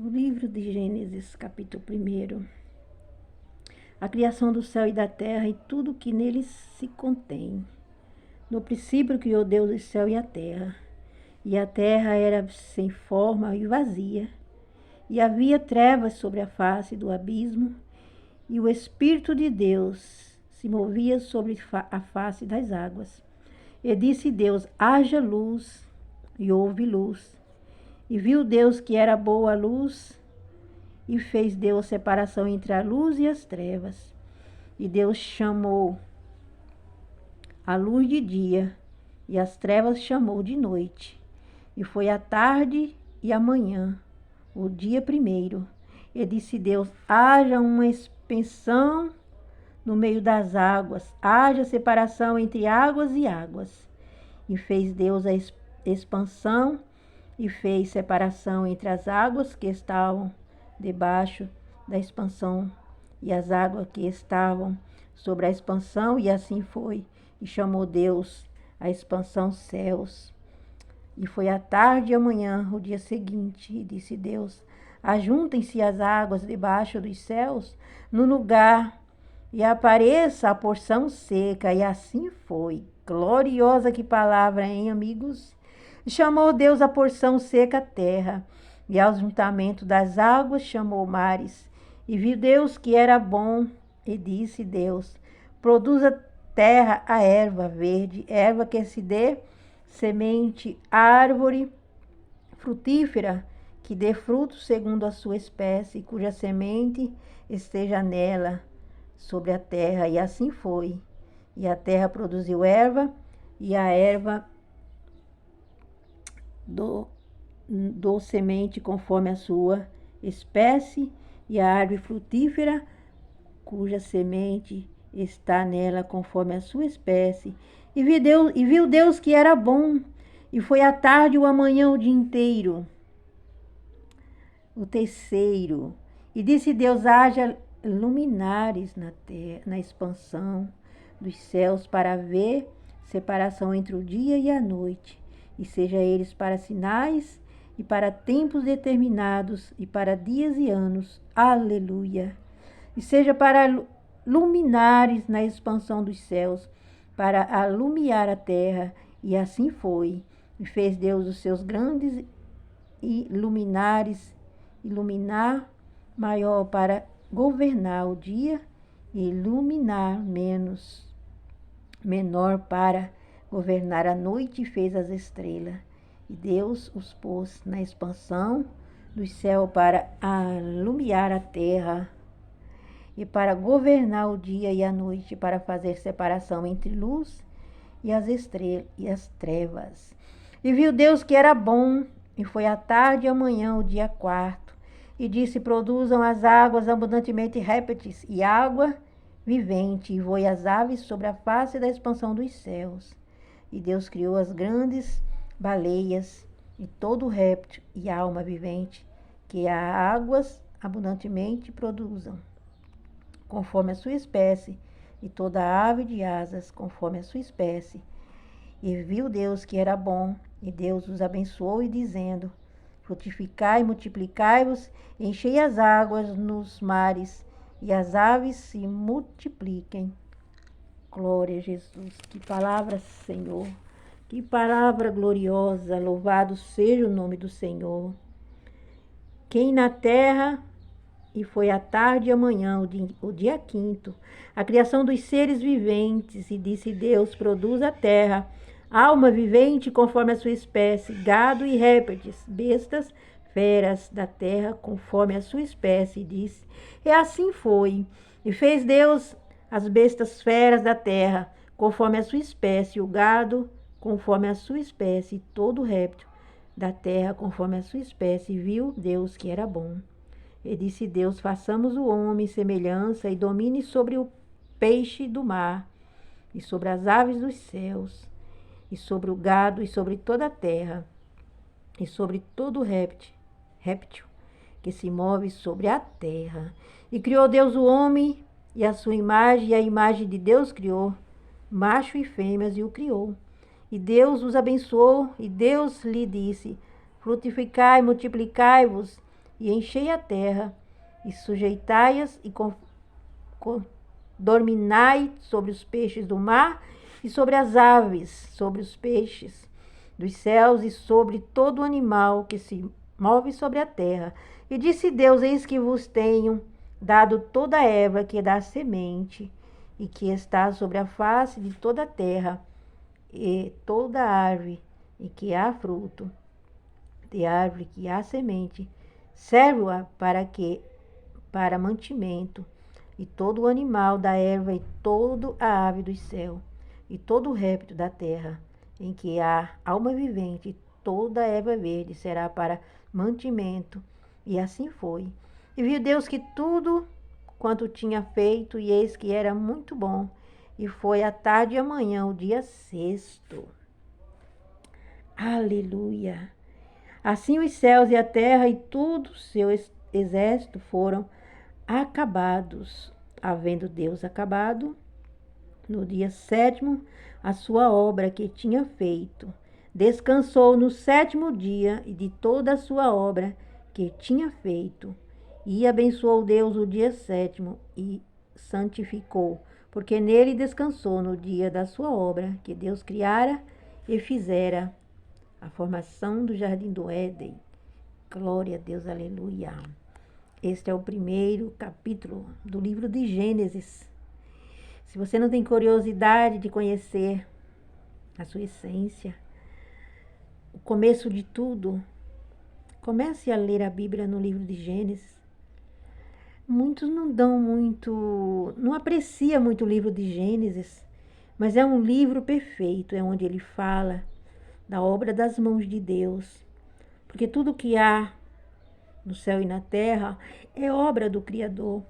O livro de Gênesis, capítulo 1. A criação do céu e da terra e tudo que neles se contém. No princípio criou Deus o céu e a terra era sem forma e vazia, e havia trevas sobre a face do abismo, e o Espírito de Deus se movia sobre a face das águas. E disse Deus: haja luz, e houve luz. E viu Deus que era boa a luz, e fez Deus separação entre a luz e as trevas. E Deus chamou a luz de dia, e as trevas chamou de noite. E foi a tarde e a manhã, o dia primeiro. E disse Deus: haja uma expansão no meio das águas, haja separação entre águas e águas. E fez Deus a expansão, e fez separação entre as águas que estavam debaixo da expansão e as águas que estavam sobre a expansão, e assim foi. E chamou Deus a expansão céus. E foi a tarde e a manhã, o dia seguinte, e disse Deus: ajuntem-se as águas debaixo dos céus no lugar, e apareça a porção seca. E assim foi. Gloriosa que palavra, hein, amigos? E chamou Deus a porção seca terra, e ao juntamento das águas chamou mares. E viu Deus que era bom, e disse Deus: produza terra a erva verde, erva que se dê semente, árvore frutífera, que dê fruto segundo a sua espécie, cuja semente esteja nela, sobre a terra. E assim foi. E a terra produziu erva, e a erva do semente conforme a sua espécie, e a árvore frutífera, cuja semente está nela conforme a sua espécie. E viu Deus que era bom, e foi a tarde e o amanhã o dia inteiro, o terceiro. E disse Deus: haja luminares na terra, na expansão dos céus, para haver separação entre o dia e a noite, e seja eles para sinais, e para tempos determinados, e para dias e anos. Aleluia! E seja para luminares na expansão dos céus, para alumiar a terra. E assim foi. E fez Deus os seus grandes luminares, iluminar maior para governar o dia, e iluminar menor para governar a noite, e fez as estrelas. E Deus os pôs na expansão do céu para alumiar a terra, e para governar o dia e a noite, para fazer separação entre luz e as estrelas e as trevas. E viu Deus que era bom, e foi a tarde e a manhã, o dia quarto. E disse: produzam as águas abundantemente répteis e água vivente, e voe as aves sobre a face da expansão dos céus. E Deus criou as grandes baleias, e todo réptil e alma vivente, que as águas abundantemente produzam, conforme a sua espécie, e toda ave de asas, conforme a sua espécie. E viu Deus que era bom, e Deus os abençoou, e dizendo: frutificai e multiplicai-vos, enchei as águas nos mares, e as aves se multipliquem. Glória a Jesus. Que palavra, Senhor. Que palavra gloriosa. Louvado seja o nome do Senhor. Quem na terra... E foi a tarde e a manhã, o dia quinto, a criação dos seres viventes. E disse Deus: produz a terra alma vivente conforme a sua espécie, gado e répteis, bestas, feras da terra conforme a sua espécie. E disse, e assim foi. E fez Deus as bestas feras da terra conforme a sua espécie, o gado conforme a sua espécie, e todo réptil da terra conforme a sua espécie. E viu Deus que era bom. E disse Deus: façamos o homem semelhança, e domine sobre o peixe do mar, e sobre as aves dos céus, e sobre o gado, e sobre toda a terra, e sobre todo réptil que se move sobre a terra. E criou Deus o homem, e a sua imagem, e a imagem de Deus criou, macho e fêmeas, e o criou. E Deus os abençoou, e Deus lhe disse: frutificai, multiplicai-vos, e enchei a terra, e sujeitai-as, e dominai sobre os peixes do mar, e sobre as aves, sobre os peixes dos céus, e sobre todo animal que se move sobre a terra. E disse Deus: eis que vos tenho dado toda a erva que dá semente, e que está sobre a face de toda a terra, e toda árvore em que há fruto, de árvore que há semente, serve-a para mantimento, e todo o animal da erva, e toda a ave do céu, e todo o réptil da terra, em que há alma vivente, toda a erva verde será para mantimento. E assim foi. E viu Deus que tudo quanto tinha feito, e eis que era muito bom. E foi a tarde e a manhã, o dia sexto. Aleluia! Assim os céus e a terra e todo o seu exército foram acabados. Havendo Deus acabado no dia sétimo a sua obra que tinha feito, descansou no sétimo dia e de toda a sua obra que tinha feito. E abençoou Deus o dia sétimo e santificou, porque nele descansou no dia da sua obra que Deus criara e fizera. A formação do jardim do Éden. Glória a Deus, aleluia. Este é o primeiro capítulo do livro de Gênesis. Se você não tem curiosidade de conhecer a sua essência, o começo de tudo, comece a ler a Bíblia no livro de Gênesis. Muitos não apreciam muito o livro de Gênesis, mas é um livro perfeito, é onde ele fala da obra das mãos de Deus, porque tudo que há no céu e na terra é obra do Criador.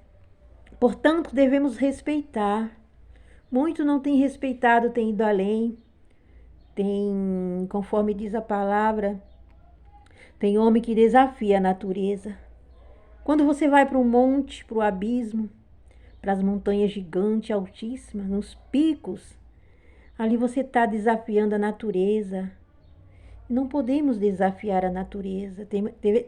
Portanto, devemos respeitar. Muitos não têm respeitado, têm ido além. Conforme diz a palavra, tem homem que desafia a natureza. Quando você vai para um monte, para o abismo, para as montanhas gigantes, altíssimas, nos picos, ali você está desafiando a natureza. Não podemos desafiar a natureza,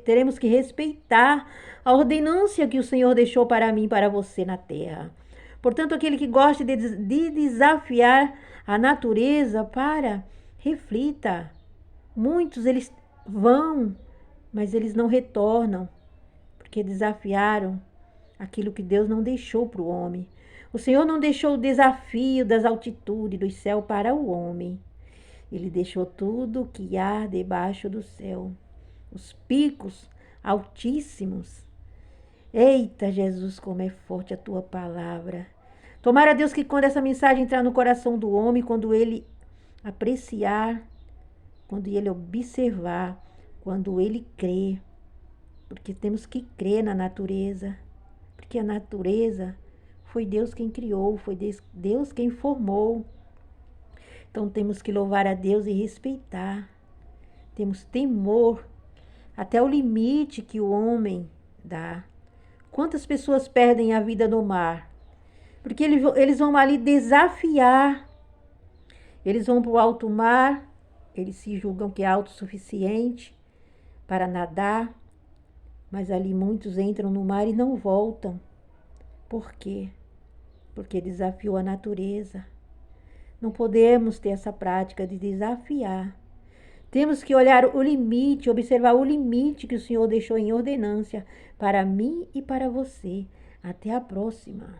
teremos que respeitar a ordenância que o Senhor deixou para mim e para você na terra. Portanto, aquele que gosta de desafiar a natureza, reflita. Muitos, eles vão, mas eles não retornam, porque desafiaram aquilo que Deus não deixou para o homem. O Senhor não deixou o desafio das altitudes do céu para o homem. Ele deixou tudo que há debaixo do céu, os picos altíssimos. Eita, Jesus, como é forte a tua palavra. Tomara, Deus, que quando essa mensagem entrar no coração do homem, quando ele apreciar, quando ele observar, quando ele crer, porque temos que crer na natureza, porque a natureza foi Deus quem criou, foi Deus quem formou. Então temos que louvar a Deus e respeitar. Temos temor até o limite que o homem dá. Quantas pessoas perdem a vida no mar? Porque eles vão ali desafiar. Eles vão para o alto mar, eles se julgam que é autossuficiente para nadar, mas ali muitos entram no mar e não voltam. Por quê? Porque desafiou a natureza. Não podemos ter essa prática de desafiar. Temos que olhar o limite, observar o limite que o Senhor deixou em ordenância para mim e para você. Até a próxima.